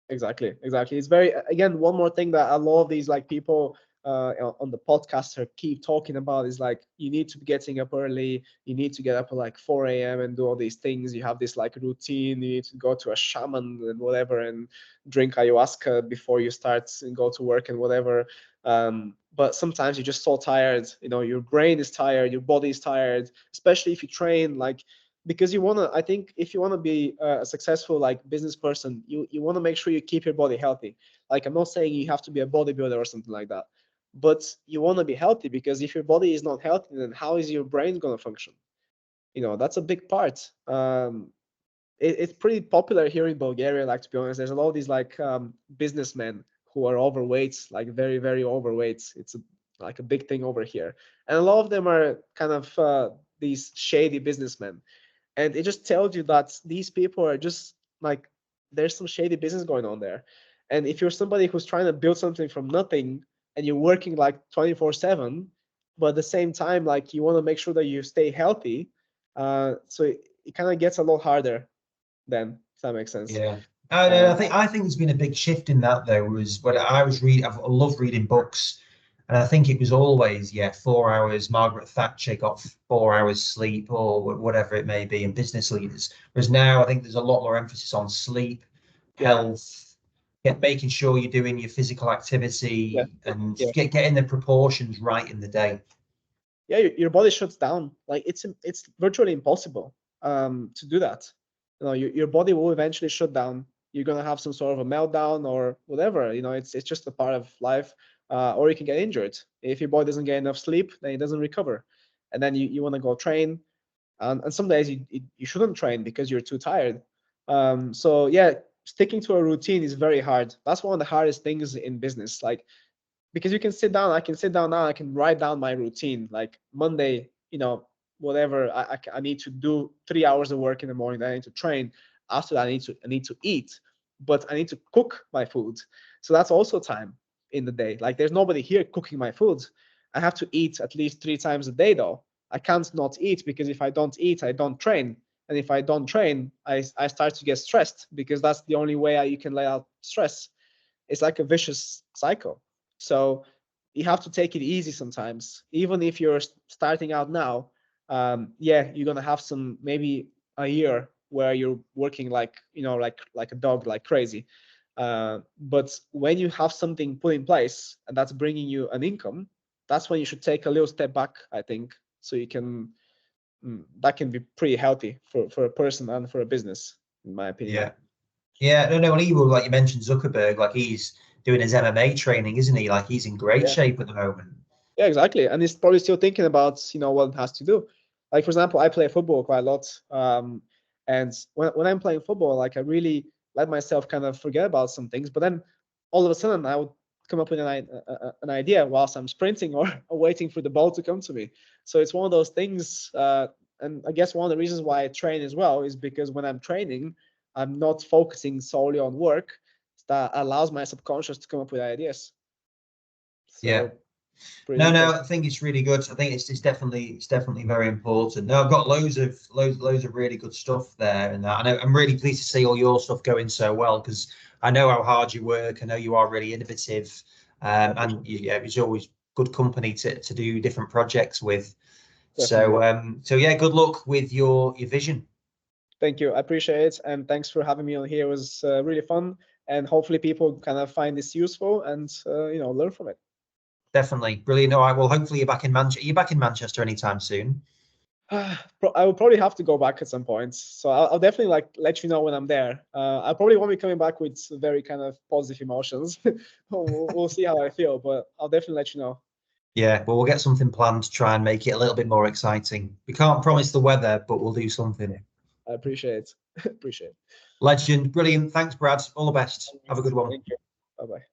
Exactly, exactly. It's very, again, one more thing that a lot of these like people on the podcaster keep talking about is like, you need to be getting up early. You need to get up at like 4 a.m. and do all these things. You have this like routine. You need to go to a shaman and whatever and drink ayahuasca before you start and go to work and whatever. But sometimes you're just so tired. Your brain is tired, your body is tired, especially if you train like, because you want to, I think if you want to be a successful like business person, you want to make sure you keep your body healthy. Like, I'm not saying you have to be a bodybuilder or something like that, but you want to be healthy, because if your body is not healthy, then how is your brain going to function? That's a big part. It's pretty popular here in Bulgaria. Like, to be honest, there's a lot of these like businessmen who are overweight, like very, very overweight. It's like a big thing over here, and a lot of them are kind of these shady businessmen, and it just tells you that these people are just like, there's some shady business going on there. And if you're somebody who's trying to build something from nothing and you're working like 24/7, but at the same time like you want to make sure that you stay healthy, so it kind of gets a lot harder then, if that makes sense. Yeah. I um, think there's been a big shift in that though. Was when I was reading, I love reading books, and I think it was always 4 hours. Margaret Thatcher got 4 hours sleep or whatever it may be, and business leaders. Whereas now I think there's a lot more emphasis on sleep, yeah, health, making sure you're doing your physical yeah, activity and yeah, getting the proportions right in the day. yeah. Your body shuts down. Like, it's virtually impossible to do that. Your body will eventually shut down. You're gonna have some sort of a meltdown or whatever. It's just a part of life. Or you can get injured if your body doesn't get enough sleep. Then it doesn't recover, and then you want to go train. And some days you shouldn't train because you're too tired. So yeah, sticking to a routine is very hard. That's one of the hardest things in business. Like, because you can sit down, I can sit down now, I can write down my routine. Like Monday, whatever, I need to do 3 hours of work in the morning, then I need to train. After that, I need to eat, but I need to cook my food. So that's also time in the day. Like, there's nobody here cooking my food. I have to eat at least 3 times a day though. I can't not eat, because if I don't eat, I don't train. And if I don't train, I start to get stressed, because that's the only way you can let out stress. It's like a vicious cycle. So you have to take it easy sometimes, even if you're starting out now. Yeah, you're gonna have some, maybe a year where you're working like, like a dog, like crazy. But when you have something put in place and that's bringing you an income, that's when you should take a little step back, I think, so you can that can be pretty healthy for a person and for a business, in my opinion. Yeah, no, and even like you mentioned Zuckerberg, like he's doing his MMA training, isn't he? Like he's in great shape at the moment. Yeah, exactly. And he's probably still thinking about, what it has to do. Like, for example, I play football quite a lot. And when I'm playing football, like I really let myself kind of forget about some things. But then all of a sudden I would come up with an idea whilst I'm sprinting or waiting for the ball to come to me. So it's one of those things. And I guess one of the reasons why I train as well is because when I'm training, I'm not focusing solely on work. That allows my subconscious to come up with ideas. So, no, I think it's really good. I think it's definitely very important. No, I've got loads of really good stuff there, and that. I'm really pleased to see all your stuff going so well, because I know how hard you work. I know you are really innovative, and it's always good company to do different projects with. Definitely. So yeah, good luck with your vision. Thank you. I appreciate it, and thanks for having me on here. It was really fun, and hopefully people kind of find this useful and learn from it. Definitely. Brilliant. All right. Well, hopefully you're back in Manchester. Are you back in Manchester anytime soon? I will probably have to go back at some point. So I'll definitely let you know when I'm there. I probably won't be coming back with very kind of positive emotions. We'll see how I feel, but I'll definitely let you know. Yeah, well, we'll get something planned to try and make it a little bit more exciting. We can't promise the weather, but we'll do something. I appreciate it. Appreciate it. Legend. Brilliant. Thanks, Brad. All the best. Have a good one. Thank you. Bye-bye.